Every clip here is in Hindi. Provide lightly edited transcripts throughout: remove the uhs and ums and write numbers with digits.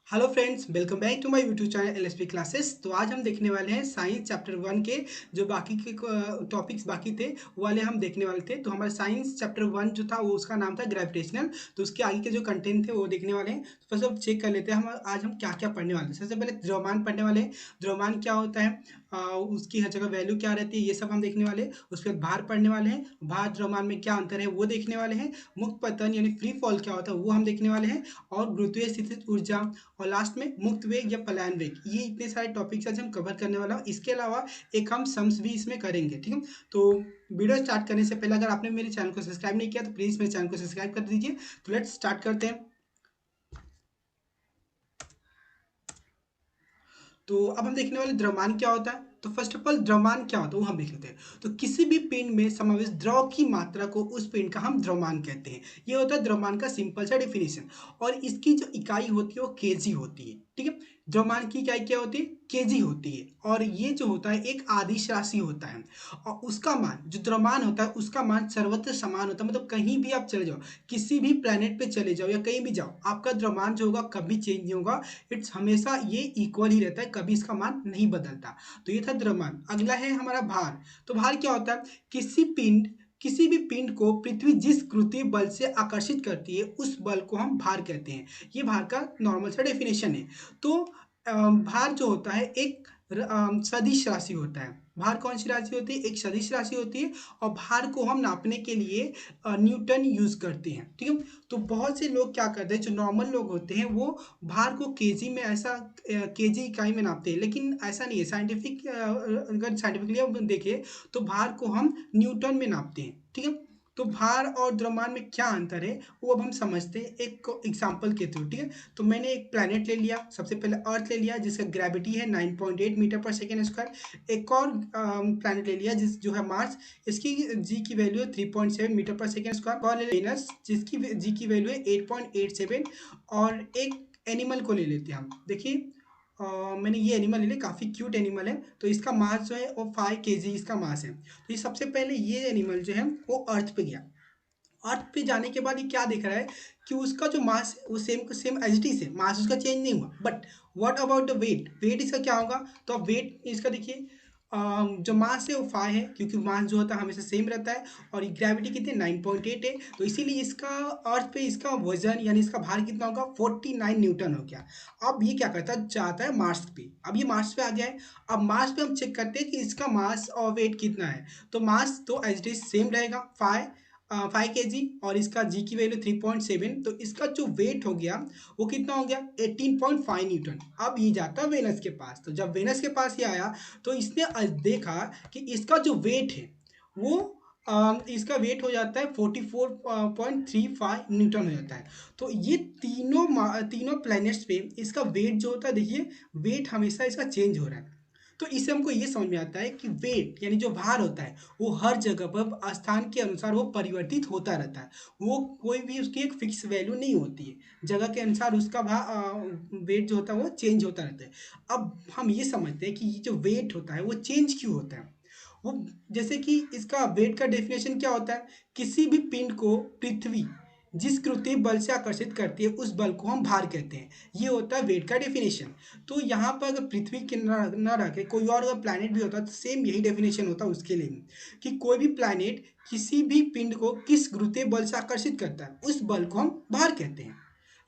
Hello friends, welcome back to my YouTube channel LSP classes. तो आज हम देखने वाले हैं साइंस चैप्टर 1 के जो बाकी के टॉपिक्स बाकी थे वो वाले हम देखने वाले थे। तो हमारा साइंस चैप्टर 1 जो था वो उसका नाम था ग्रेविटेशनल। तो उसके आगे के जो कंटेंट थे वो देखने वाले हैं। तो फर्स्ट ऑफ चेक कर लेते हैं हम आज हम क्या क्या पढ़ने वाले हैं। सबसे पहले द्रव्यमान पढ़ने वाले हैं। द्रव्यमान क्या होता है, उसकी हर जगह वैल्यू क्या रहती है, ये सब हम देखने वाले हैं। उसके बाद भार पढ़ने वाले हैं, भार द्रव्यमान में क्या अंतर है वो देखने वाले हैं। मुक्त पतन यानी फ्री फॉल क्या होता है वो हम देखने वाले हैं। और गुरुत्वीय स्थितिज ऊर्जा और लास्ट में मुक्त वेग या पलायन वेग, ये इतने सारे टॉपिक्स आज हम कवर करने वाला हूँ। इसके अलावा एक हम सम्स भी इसमें करेंगे, ठीक है। तो वीडियो स्टार्ट करने से पहले अगर आपने मेरे चैनल को सब्सक्राइब नहीं किया तो प्लीज़ मेरे चैनल को सब्सक्राइब कर दीजिए। तो लेट्स स्टार्ट करते हैं। तो अब हम देखने वाले द्रव्यमान क्या होता है। तो फर्स्ट ऑफ ऑल द्रव्यमान क्या होता है वो हम देख लेते हैं। तो किसी भी पिंड में समावेश द्रव की मात्रा को उस पिंड का हम द्रव्यमान कहते हैं। ये होता है द्रव्यमान का सिंपल सा डेफिनेशन। और इसकी जो इकाई होती है वो केजी होती है, ठीक है। द्रव्यमान की इकाई क्या होती है, केजी होती है। और ये जो होता है एक आदिश राशि होता है। और उसका मान जो द्रव्यमान होता है उसका मान सर्वत्र समान होता है। मतलब कहीं भी आप चले जाओ, किसी भी प्लेनेट पे चले जाओ या कहीं भी जाओ, आपका द्रव्यमान जो होगा कभी चेंज नहीं होगा। इट्स हमेशा ये इक्वल ही रहता है, कभी इसका मान नहीं बदलता। तो ये था द्रव्यमान। अगला है हमारा भार। तो भार क्या होता है, किसी भी पिंड को पृथ्वी जिस गुरुत्वीय बल से आकर्षित करती है उस बल को हम भार कहते हैं। ये भार का नॉर्मल सा डेफिनेशन है। तो भार जो होता है एक सदिश राशि होता है। भार कौन सी राशि होती है, एक सदिश राशि होती है। और भार को हम नापने के लिए न्यूटन यूज करते हैं, ठीक है। तो बहुत से लोग क्या करते हैं, जो नॉर्मल लोग होते हैं वो भार को केजी में ऐसा केजी इकाई में नापते हैं, लेकिन ऐसा नहीं है। साइंटिफिक अगर साइंटिफिकली हम देखें तो भार को हम न्यूटन में नापते हैं, ठीक है। तो भार और द्रव्यमान में क्या अंतर है वो अब हम समझते हैं एक एग्जांपल के थ्रू, ठीक है। तो मैंने एक प्लैनेट ले लिया, सबसे पहले अर्थ ले लिया जिसका ग्रेविटी है 9.8 मीटर पर सेकेंड स्क्वायर। एक और प्लैनेट ले लिया जिस जो है मार्स, इसकी जी की वैल्यू है 3.7 मीटर पर सेकेंड स्क्वायर। और वेनस जिसकी जी की वैल्यू है 8.87। और एक एनिमल को ले लेते हैं हम। देखिए मैंने ये एनिमल ले लिया, काफ़ी क्यूट एनिमल है। तो इसका मास जो है वो 5 kg इसका मास है। तो ये सबसे पहले ये एनिमल जो है वो अर्थ पे गया। अर्थ पे जाने के बाद ये क्या देख रहा है कि उसका जो मास है वो same same as it is है, मास उसका चेंज नहीं हुआ। But what about the weight, weight इसका क्या होगा। तो अब वेट इसका देखिए, जो मास है वो 5 है क्योंकि मास जो होता है हमेशा सेम रहता है। और ये ग्रेविटी कितनी 9.8 है। तो इसीलिए इसका अर्थ पे इसका वजन यानी इसका भार कितना होगा 49 न्यूटन हो गया। अब ये क्या करता है, जाता है मार्स पे। अब ये मार्स पे आ गया है। अब मार्स पे हम चेक करते हैं कि इसका मास और वेट कितना है। तो मास तो एज इट इज सेम रहेगा 5 kg। और इसका जी की वैल्यू 3.7। तो इसका जो वेट हो गया वो कितना हो गया 18.5 न्यूटन। अब ये जाता है वेनस के पास। तो जब वेनस के पास ये आया तो इसने देखा कि इसका जो वेट है वो इसका वेट हो जाता है 44.35 न्यूटन हो जाता है। तो ये तीनों प्लैनेट्स पे इसका वेट जो होता है, देखिए वेट हमेशा इसका चेंज हो रहा है। तो इससे हमको ये समझ में आता है कि वेट यानी जो भार होता है वो हर जगह पर स्थान के अनुसार वो परिवर्तित होता रहता है। वो कोई भी उसकी एक फिक्स वैल्यू नहीं होती है, जगह के अनुसार उसका वेट जो होता है वो चेंज होता रहता है। अब हम ये समझते हैं कि ये जो वेट होता है वो चेंज क्यों होता है। वो जैसे कि इसका वेट का डेफिनेशन क्या होता है, किसी भी पिंड को पृथ्वी जिस कृत्रिम बल से आकर्षित करती है उस बल को हम भार कहते हैं। ये होता है वेट का डेफिनेशन। तो यहाँ पर अगर पृथ्वी के न रह के कोई और अगर प्लैनेट भी होता तो सेम यही डेफिनेशन होता उसके लिए भी, कि कोई भी प्लैनेट किसी भी पिंड को किस गुरुत्वीय बल से आकर्षित करता है उस बल को हम भार कहते हैं।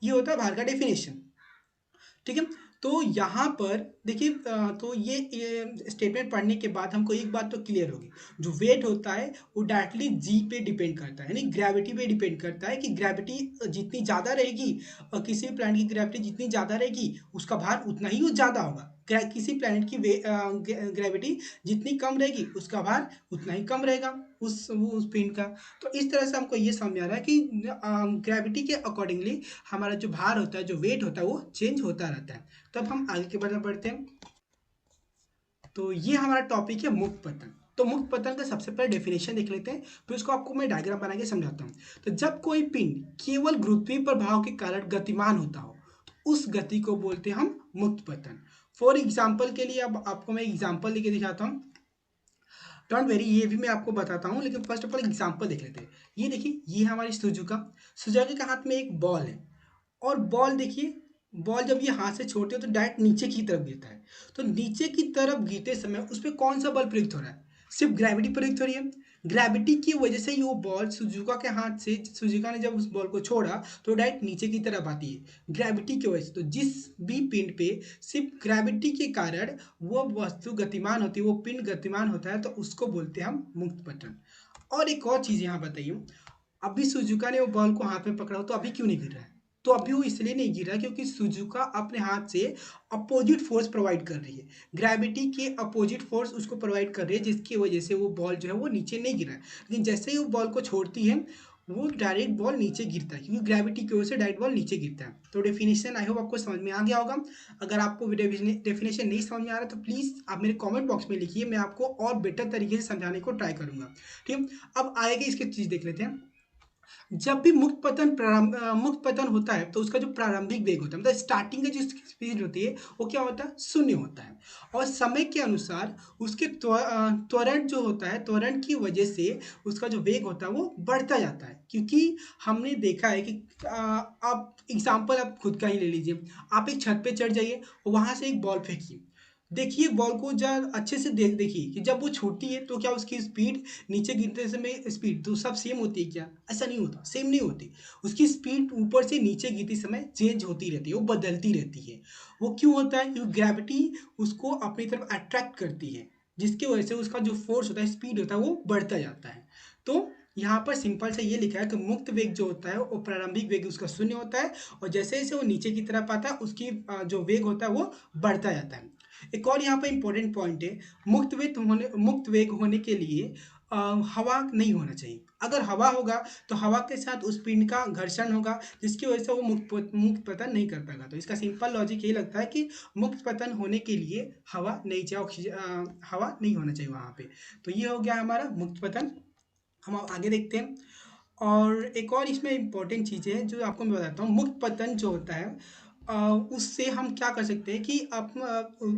ये होता है भार का डेफिनेशन, ठीक है। तो यहाँ पर देखिए, तो ये स्टेटमेंट पढ़ने के बाद हमको एक बात तो क्लियर होगी, जो वेट होता है वो डायरेक्टली जी पे डिपेंड करता है, यानी ग्रेविटी पे डिपेंड करता है कि ग्रेविटी जितनी ज़्यादा रहेगी और किसी भी प्लैनेट की ग्रेविटी जितनी ज़्यादा रहेगी उसका भार उतना ही वो ज़्यादा होगा। किसी प्लैनेट की ग्रेविटी जितनी कम रहेगी उसका भार उतना ही कम रहेगा उस पिंड का। तो इस तरह से हमको ये समझ आ रहा है कि ग्रेविटी के अकॉर्डिंगली हमारा जो भार होता है, जो वेट होता है वो चेंज होता रहता है। तो अब हम आगे के बारे में बढ़ते हैं। तो ये हमारा टॉपिक है मुक्त पतन। तो मुक्त पतन का सबसे पहले डेफिनेशन देख लेते हैं, फिर उसको आपको मैं डायग्राम बना के समझाता हूँ। तो जब कोई पिंड केवल गुरुत्वीय प्रभाव के कारण गतिमान होता हो तो उस गति को बोलते हैं हम मुक्त पतन। फॉर एग्जाम्पल के लिए अब आपको मैं एग्जाम्पल लेके दिखाता हूँ। डोंट वेरी, ये भी मैं आपको बताता हूँ, लेकिन फर्स्ट ऑफ ऑल एग्जाम्पल देख लेते हैं। ये देखिए, ये हमारी सुजुका। सुजुका के हाथ में एक बॉल है। और बॉल देखिए बॉल जब ये हाथ से छोड़ते हो तो डायरेक्ट नीचे की तरफ गिरता है। तो नीचे की तरफ गिरते समय उस पे कौन-सा बल प्रयुक्त हो रहा है? सिर्फ़ ग्रेविटी प्रयुक्त हो रही है। ग्रेविटी की वजह से ही वो बॉल सुजुका के हाथ से सुजुका ने जब उस बॉल को छोड़ा तो डायरेक्ट नीचे की तरफ आती है, ग्रेविटी की वजह से। तो जिस भी पिंड पे सिर्फ़ ग्रेविटी के कारण वो वस्तु गतिमान होती है, वो पिंड गतिमान होता है तो उसको बोलते हैं हम मुक्त पतन। और एक और चीज़ यहाँ बताइए, अभी सुजुका ने वो बॉल को हाथ में पकड़ा हो तो अभी क्यों नहीं गिर रहा है? तो अभी वो इसलिए नहीं गिर रहा क्योंकि सुजुका अपने हाथ से अपोजिट फोर्स प्रोवाइड कर रही है। ग्रेविटी के अपोजिट फोर्स उसको प्रोवाइड कर रही है जिसकी वजह से वो बॉल जो है वो नीचे नहीं गिर रहा है। लेकिन जैसे ही वो बॉल को छोड़ती है वो डायरेक्ट बॉल नीचे गिरता है क्योंकि ग्रेविटी की वजह से डायरेक्ट बॉल नीचे गिरता है। तो डेफिनेशन आई होप आपको समझ में आ गया होगा। अगर आपको डेफिनेशन नहीं समझ में आ रहा तो प्लीज़ आप मेरे कमेंट बॉक्स में लिखिए, मैं आपको और बेटर तरीके से समझाने को ट्राई करूँगा। ठीक है? अब आगे इसकी चीज़ देख लेते हैं। जब भी मुक्त पतन होता है तो उसका जो प्रारंभिक वेग होता है मतलब स्टार्टिंग की जो स्पीड होती है वो क्या होता है? शून्य होता है। और समय के अनुसार उसके त्वरण जो होता है, त्वरण की वजह से उसका जो वेग होता है वो बढ़ता जाता है। क्योंकि हमने देखा है कि आप एग्जाम्पल आप खुद का ही ले लीजिए। आप एक छत पे चढ़ जाइए और वहाँ से एक बॉल फेंकिए। देखिए बॉल को अच्छे से देखिए कि जब वो छूटती है तो क्या उसकी स्पीड नीचे गिरते समय स्पीड तो सब सेम होती है क्या? ऐसा नहीं होता, सेम नहीं होती। उसकी स्पीड ऊपर से नीचे गिरते समय चेंज होती रहती है, वो बदलती रहती है। वो क्यों होता है? क्योंकि ग्रेविटी उसको अपनी तरफ अट्रैक्ट करती है, जिसकी वजह से उसका जो फोर्स होता है, स्पीड होता है, वो बढ़ता जाता है। तो यहाँ पर सिंपल से ये लिखा है कि मुक्त वेग जो होता है वो प्रारंभिक वेग उसका शून्य होता है और जैसे-जैसे वो नीचे की तरफ आता है उसकी जो वेग होता है वो बढ़ता जाता है। एक और यहाँ पे इम्पोर्टेंट पॉइंट है, मुक्त वेग होने के लिए अ, हवा नहीं होना चाहिए। अगर हवा होगा तो हवा के साथ उस पिंड का घर्षण होगा जिसकी वजह से वो मुक्त पतन नहीं कर पाएगा। तो इसका सिंपल लॉजिक यही लगता है कि मुक्त पतन होने के लिए हवा नहीं चाहिए, हवा नहीं होना चाहिए वहाँ पे। तो ये हो गया हमारा मुक्त पतन। हम अब आगे देखते हैं। और एक और इसमें इम्पोर्टेंट चीज़ है जो आपको मैं बताता हूँ। मुक्त पतन जो होता है अ, उससे हम क्या कर सकते हैं कि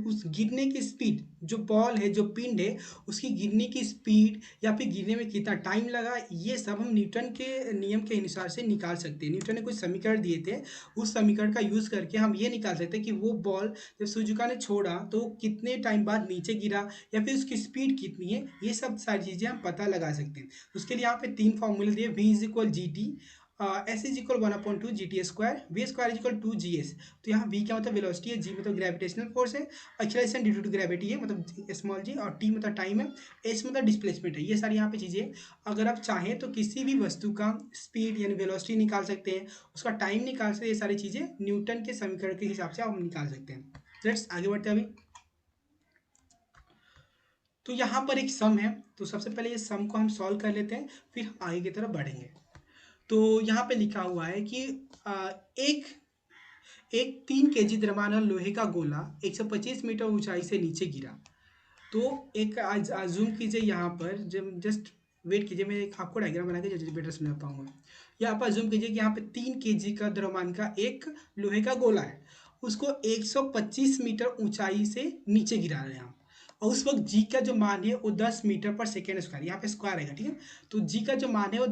उस गिरने की स्पीड जो बॉल है, जो पिंड है, उसकी गिरने की स्पीड या फिर गिरने में कितना टाइम लगा, ये सब हम न्यूटन के नियम के अनुसार से निकाल सकते हैं। न्यूटन ने कुछ समीकरण दिए थे, उस समीकरण का यूज़ करके हम ये निकाल सकते हैं कि वो बॉल जब सुजुका ने छोड़ा तो कितने टाइम बाद नीचे गिरा या फिर उसकी स्पीड कितनी है, ये सब सारी चीज़ें हम पता लगा सकते हैं। उसके लिए यहाँ पे 3 फॉर्मूले दिए, v is equal g t, s is equal 1/2 g t square, v square is equal 2 g s. तो यहाँ v क्या मतलब वेलोसिटी है, g मतलब ग्रेविटेशनल फोर्स है, एक्सेलरेशन ड्यू टू ग्रेविटी है मतलब स्मॉल g, और t मतलब टाइम है, s मतलब डिस्प्लेसमेंट है। ये सारी यहाँ पे चीज़ें हैं। अगर आप चाहें तो किसी भी वस्तु का स्पीड यानी वेलोसिटी निकाल सकते हैं, उसका टाइम निकाल सकते हैं। ये सारी चीज़ें न्यूटन के समीकरण के हिसाब से आप निकाल सकते हैं। लेट्स आगे बढ़ते हैं अभी। तो यहाँ पर एक सम है, तो सबसे पहले ये सम को हम सॉल्व कर लेते हैं, फिर आगे की तरफ बढ़ेंगे। तो यहाँ पे लिखा हुआ है कि एक एक 3 केजी द्रव्यमान लोहे का गोला 125 मीटर ऊंचाई से नीचे गिरा। तो एक आज जूम कीजिए यहाँ पर, जब जस्ट वेट कीजिए, मैं एक आपको डायग्राम बना के जल्दी बेटर समझा पाऊंगा। यहाँ पर जूम कीजिए कि यहाँ पे 3 केजी का द्रव्यमान का एक लोहे का गोला है, उसको 125 मीटर ऊंचाई से नीचे गिरा रहे हैं हम। और उस वक्त जी का जो मान है वो 10 मीटर पर सेकेंड स्क्वायर, यहाँ पे स्क्वायर आएगा, ठीक है। तो जी का जो मान है वो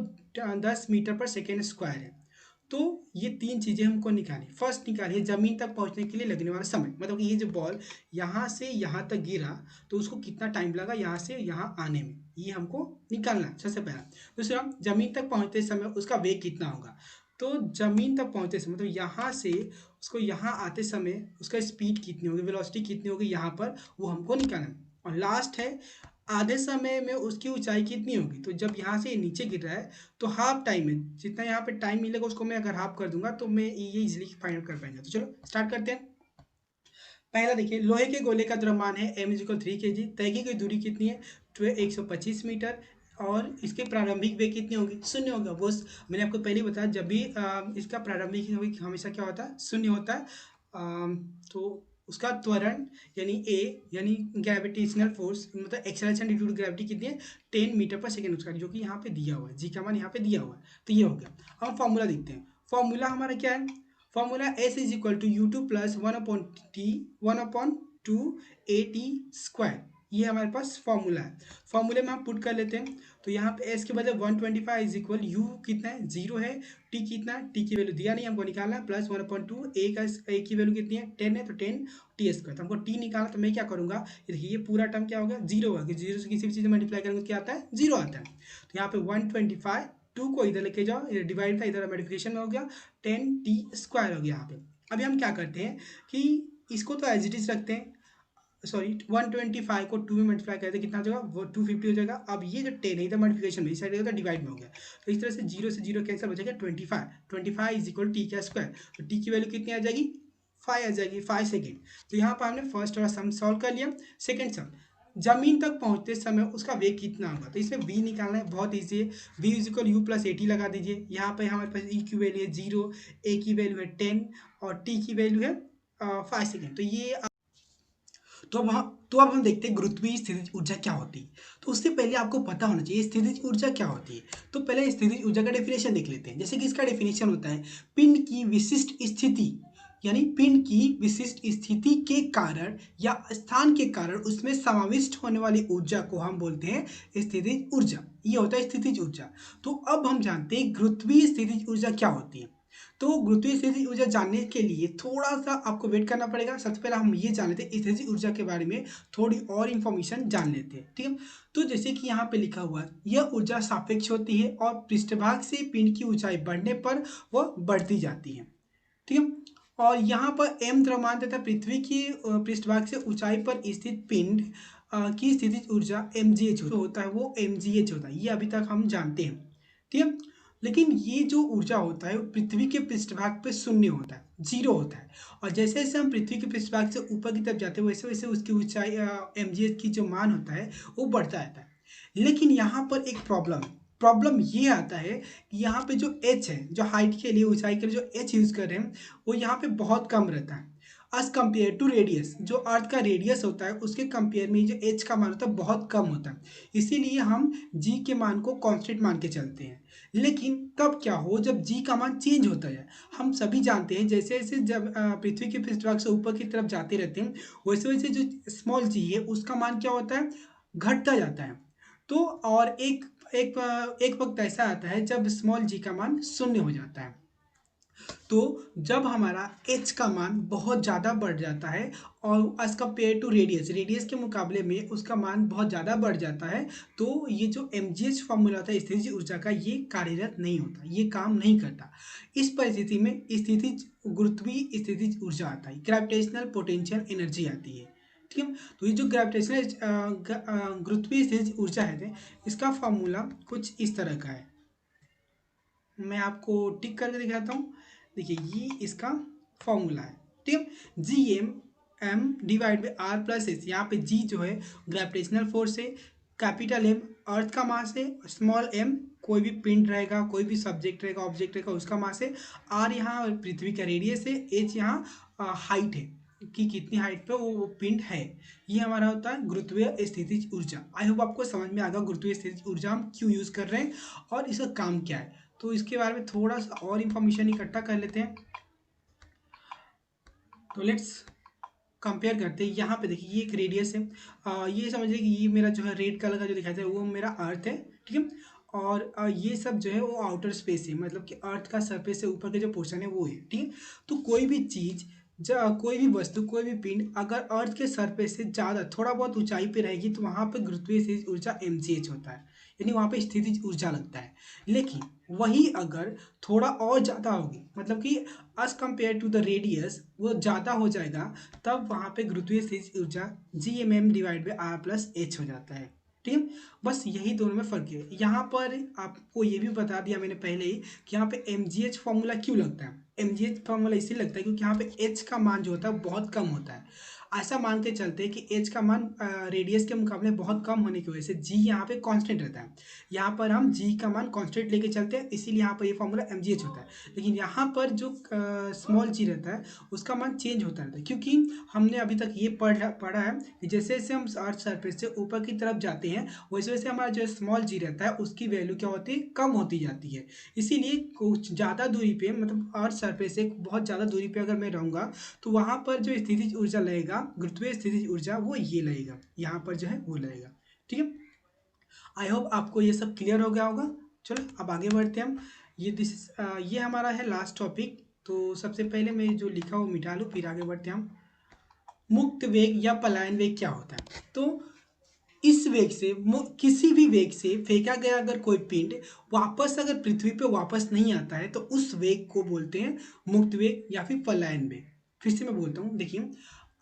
10 मीटर पर सेकेंड स्क्वायर है। तो ये 3 चीज़ें हमको निकाली। फर्स्ट निकालिए ज़मीन तक पहुंचने के लिए लगने वाला समय, मतलब कि ये जो बॉल यहाँ से यहाँ तक गिरा तो उसको कितना टाइम लगा यहाँ से यहाँ आने में, ये हमको निकालना है सबसे पहला। दूसरा, ज़मीन तक पहुँचते समय उसका वेग कितना होगा। तो ज़मीन तक पहुँचते समय, मतलब यहाँ से उसको यहाँ आते समय उसका स्पीड कितनी होगी, वेलोसिटी कितनी होगी यहाँ पर, वो हमको निकालना है। और लास्ट है, आधे समय में उसकी ऊंचाई कितनी होगी। तो जब यहाँ से नीचे गिर रहा है तो हाफ टाइम में जितना यहाँ पे टाइम मिलेगा उसको मैं अगर हाफ कर दूंगा तो मैं ये इजीली फाइंड आउट कर पाएंगे। तो चलो स्टार्ट करते हैं। पहला देखिए, लोहे के गोले का द्रव्यमान है m इज इक्वल 3 kg, तय की गई दूरी कितनी है 125 मीटर, और इसके प्रारंभिक वेग कितनी होगी, शून्य होगा। वो मैंने आपको पहले ही बताया, जब भी इसका प्रारंभिक वेग हमेशा क्या होता है, शून्य होता है। तो उसका त्वरण यानी ए यानी ग्रेविटेशनल फोर्स मतलब एक्सेलरेशन ड्यू टू ग्रेविटी कितनी है 10 मीटर पर सेकेंड उसका, जो कि यहाँ पे दिया हुआ है, जी का मान यहाँ पे दिया हुआ है। तो ये हो गया। अब फॉर्मूला देखते हैं। फॉर्मूला हमारा क्या है, formula s is equal to u two plus 1/2 a t square. ये हमारे पास फॉर्मूला है। फॉर्मूले में हम पुट कर लेते हैं। तो यहाँ पे एस के बदले 125 इज इक्वल यू कितना है 0 है, टी कितना है, टी की वैल्यू दिया नहीं हमको निकालना है, प्लस 1/2 ए की वैल्यू कितनी है 10 है, तो 10 टी स्क्वायर। तो हमको टी निकालना, तो मैं क्या करूँगा, देखिए ये पूरा टर्म क्या होगा 0 होगा, जीरो से किसी भी चीज़ में मल्टीप्लाई करेंगे तो क्या आता है 0 आता है। तो यहाँ पे 125 2 को इधर लेके जाओ, इधर डिवाइड था, इधर मल्टीप्लिकेशन में हो गया, 10 टी स्क्वायर हो गया यहाँ पे। अभी हम क्या करते हैं कि इसको तो एज इट इज रखते हैं, सॉरी 125 को 2 में मल्टीप्लाई करते हैं, कितना हो जाएगा वो 250 हो जाएगा। अब ये जो 10 है इधर मल्टीप्लिकेशन में, इस साइड तो डिवाइड में हो गया, तो इस तरह से 0 से 0 कैंसिल हो जाएगा 25 इज इक्वल टी का स्क्वायर। तो टी की वैल्यू कितनी आ जाएगी 5 आ जाएगी, 5 सेकेंड। तो यहाँ पर हमने फर्स्ट वाला सम सॉल्व कर लिया। सेकेंड सम, जमीन तक पहुंचते समय उसका वेग कितना होगा, तो इसमें v निकालना है, बहुत ईजी है। v is equal you plus 80 लगा दीजिए। यहाँ पे हमारे पास e की वैल्यू है 0, a की वैल्यू है 10 और t की वैल्यू है 5 सेकेंड। तो ये तो अब हम देखते हैं गुरुत्वीय स्थितिज ऊर्जा क्या होती है। तो उससे पहले आपको पता होना चाहिए स्थितिज ऊर्जा क्या होती है। तो पहले स्थितिज ऊर्जा का डेफिनेशन देख लेते हैं। जैसे कि इसका डेफिनेशन होता है पिंड की विशिष्ट स्थिति, यानी पिंड की विशिष्ट स्थिति के कारण या स्थान के कारण उसमें समाविष्ट होने वाली ऊर्जा को हम बोलते हैं स्थितिज ऊर्जा। ये होता है स्थितिज ऊर्जा। तो अब हम जानते हैं गुरुत्वीय स्थितिज ऊर्जा क्या होती है। तो गुरुत्वीय स्थितिज ऊर्जा जानने के लिए थोड़ा सा आपको वेट करना पड़ेगा। सबसे पहले हम ये जान लेते हैं स्थितिज ऊर्जा के बारे में, थोड़ी और इन्फॉर्मेशन जान लेते हैं, ठीक है। तो जैसे कि यहाँ पे लिखा हुआ है, यह ऊर्जा सापेक्ष होती है और पृष्ठभाग से पिंड की ऊंचाई बढ़ने पर वह बढ़ती जाती है, ठीक है। और यहाँ पर m द्रव्यमान तथा पृथ्वी की पृष्ठभाग से ऊंचाई पर स्थित पिंड की स्थितिज ऊर्जा mgh होता है, वो mgh होता है, ये अभी तक हम जानते हैं, ठीक है। लेकिन ये जो ऊर्जा होता है वो पृथ्वी के पृष्ठभाग पे शून्य होता है, जीरो होता है। और जैसे जैसे हम पृथ्वी के पृष्ठभाग से ऊपर की तरफ जाते हैं वैसे वैसे उसकी ऊंचाई mgh की जो मान होता है वो बढ़ता रहता है। लेकिन यहाँ पर एक प्रॉब्लम ये आता है कि यहाँ पे जो h है, जो हाइट के लिए ऊंचाई के लिए जो h यूज कर रहे हैं वो यहाँ पे बहुत कम रहता है एज कम्पेयर टू रेडियस। जो अर्थ का रेडियस होता है उसके कंपेयर में जो h का मान होता है बहुत कम होता है। इसीलिए हम g के मान को कांस्टेंट मान के चलते हैं। लेकिन तब क्या हो जब g का मान चेंज होता है। हम सभी जानते हैं जैसे जैसे जब पृथ्वी के पृष्ठभाग से ऊपर की तरफ जाते रहते हैं वैसे वैसे जो स्मॉल g है उसका मान क्या होता है, घटता जाता है। तो और एक वक्त ऐसा आता है जब स्मॉल g का मान शून्य हो जाता है। तो जब हमारा h का मान बहुत ज़्यादा बढ़ जाता है और एज कम्पेयर टू रेडियस के मुकाबले में उसका मान बहुत ज़्यादा बढ़ जाता है, तो ये जो mgh फॉर्मूला होता है स्थितिज ऊर्जा का, ये कार्यरत नहीं होता, ये काम नहीं करता। इस परिस्थिति में स्थितिज गुरुत्वीय स्थितिज ऊर्जा आता है, ग्रेविटेशनल पोटेंशियल एनर्जी आती है, ठीक है। तो ये जो ग्रेविटेशनल गुरुत्वीय स्थितिज ऊर्जा है इसका फॉर्मूला कुछ इस तरह का है। मैं आपको टिक करके दिखाता हूँ। देखिए ये इसका फॉर्मूला है, ठीक है। G m divide by r plus s. यहाँ पे जी जो है ग्रेविटेशनल फोर्स है, कैपिटल एम अर्थ का मास है, स्मॉल एम कोई भी पिंड रहेगा, कोई भी सब्जेक्ट रहेगा, ऑब्जेक्ट रहेगा उसका मास है, आर यहाँ पृथ्वी का रेडियस है, एच यहाँ हाइट है कि कितनी हाइट पे वो पिंड है। ये हमारा होता है गुरुत्वीय स्थितिज ऊर्जा। आई होप आपको समझ में आ गया गुरुत्वीय स्थितिज ऊर्जा हम क्यों यूज़ कर रहे हैं और इसका काम क्या है। तो इसके बारे में थोड़ा सा और इन्फॉर्मेशन इकट्ठा कर लेते हैं। तो लेट्स कंपेयर करते हैं। यहाँ पे देखिए ये एक रेडियस है, ये समझिए कि ये मेरा जो है रेड कलर का जो दिखाई दे रहा है वो मेरा अर्थ है, ठीक है। और ये सब जो है वो आउटर स्पेस है, मतलब कि अर्थ का सरफेस से ऊपर के जो पोर्शन है वो है, ठीक है। तो कोई भी चीज़ कोई भी वस्तु कोई भी पिंड अगर अर्थ के सरफेस से ज़्यादा थोड़ा बहुत ऊंचाई पे रहेगी तो वहाँ पे गुरुत्वीय स्थितिज ऊर्जा mgh होता है, यानी वहाँ पे स्थितिज ऊर्जा लगता है। लेकिन वही अगर थोड़ा और ज़्यादा होगी, मतलब कि as compare to the radius वो ज़्यादा हो जाएगा, तब वहाँ पे गुरुत्वीय स्थितिज ऊर्जा GMM divide by r plus h हो जाता है, ठीक है। बस यही दोनों में फ़र्क है। यहाँ पर आपको ये भी बता दिया मैंने पहले ही कि यहाँ पे mgh फॉर्मूला क्यों लगता है। mgh फॉर्मूला इसलिए लगता है क्योंकि यहाँ पे h का मान जो होता है बहुत कम होता है। ऐसा मान के चलते हैं कि h का मान रेडियस के मुकाबले बहुत कम होने की वजह से g यहाँ पे कांस्टेंट रहता है। यहाँ पर हम g का मान कांस्टेंट लेके चलते हैं, इसीलिए यहाँ पर ये फॉर्मूला mgh होता है। लेकिन यहाँ पर जो स्मॉल g रहता है उसका मान चेंज होता रहता है, क्योंकि हमने अभी तक ये पढ़ा है कि जैसे जैसे हम अर्थ सरफेस से ऊपर की तरफ जाते हैं वैसे वैसे हमारा जो स्मॉल g रहता है उसकी वैल्यू क्या होती है, कम होती जाती है। इसीलिए कुछ ज़्यादा दूरी पे, मतलब अर्थ सरफेस से बहुत ज़्यादा दूरी पे अगर मैं रहूँगा तो वहाँ पर जो स्थितिज ऊर्जा लगेगा गुरुत्वीय स्थितिज ऊर्जा वो ये लगेगा, यहाँ पर जो है वो लगेगा। ठीक है, आई होप आपको ये सब क्लियर हो गया होगा। चलो अब आगे बढ़ते हैं हम। ये हमारा है लास्ट टॉपिक। तो सबसे पहले मैं जो लिखा वो मिटा लूँ, फिर आगे बढ़ते हैं हम। मुक्त वेग या पलायन वेग क्या होता है? तो इस वेग से किसी भी वेग से फेंका गया अगर कोई पिंड वापस अगर पृथ्वी पे वापस नहीं आता है तो उस वेग को बोलते हैं मुक्त वेग या फिर पलायन वेग। फिर से मैं बोलता हूँ, देखिए,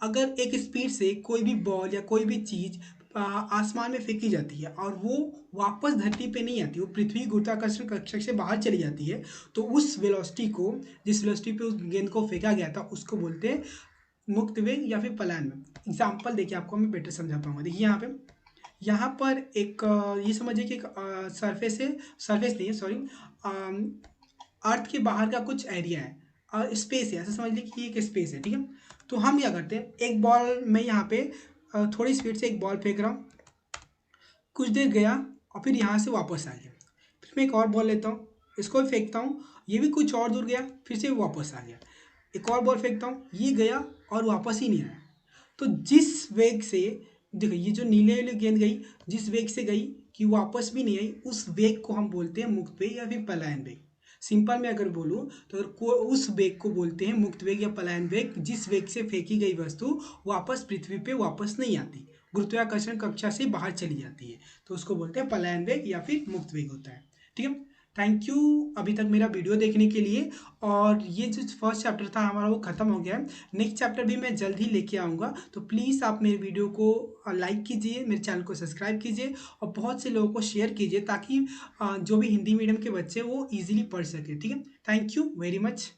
अगर एक स्पीड से कोई भी बॉल या कोई भी चीज आसमान में फेंकी जाती है और वो वापस धरती पे नहीं आती, वो पृथ्वी गुरुत्वाकर्षण कक्षा से बाहर चली जाती है, तो उस वेलोसिटी को, जिस वेलोसिटी पे उस गेंद को फेंका गया था, उसको बोलते हैं मुक्त वेग या फिर पलायन वेग। एग्जाम्पल देखिए, आपको मैं बेटर समझा पाऊंगा। देखिए यहाँ पर एक ये समझिए कि एक सरफेस है, सरफेस नहीं है सॉरी, अर्थ के बाहर का कुछ एरिया है और स्पेस है, ऐसा समझ लीजिए कि एक स्पेस है। ठीक है, तो हम क्या करते हैं, एक बॉल में यहाँ पे थोड़ी स्पीड से एक बॉल फेंक रहा हूँ, कुछ देर गया और फिर यहाँ से वापस आ गया। फिर मैं एक और बॉल लेता हूँ, इसको भी फेंकता हूँ, ये भी कुछ और दूर गया, फिर से वापस आ गया। एक और बॉल फेंकता हूँ, ये गया और वापस ही नहीं आया। तो जिस वेग से, देखो ये जो नीले वाली गेंद गई, जिस वेग से गई कि वापस भी नहीं आई, उस वेग को हम बोलते हैं मुक्त वेग या फिर पलायन वेग। सिंपल में अगर बोलूँ तो उस वेग को बोलते हैं मुक्त वेग या पलायन वेग, जिस वेग से फेंकी गई वस्तु वापस पृथ्वी पे वापस नहीं आती, गुरुत्वाकर्षण कक्षा से बाहर चली जाती है, तो उसको बोलते हैं पलायन वेग या फिर मुक्त वेग होता है। ठीक है, थैंक यू अभी तक मेरा वीडियो देखने के लिए। और ये जो फर्स्ट चैप्टर था हमारा वो खत्म हो गया है। नेक्स्ट चैप्टर भी मैं जल्द ही लेके आऊँगा, तो प्लीज़ आप मेरे वीडियो को लाइक कीजिए, मेरे चैनल को सब्सक्राइब कीजिए और बहुत से लोगों को शेयर कीजिए, ताकि जो भी हिंदी मीडियम के बच्चे वो ईजिली पढ़ सके। ठीक है, थैंक यू वेरी मच।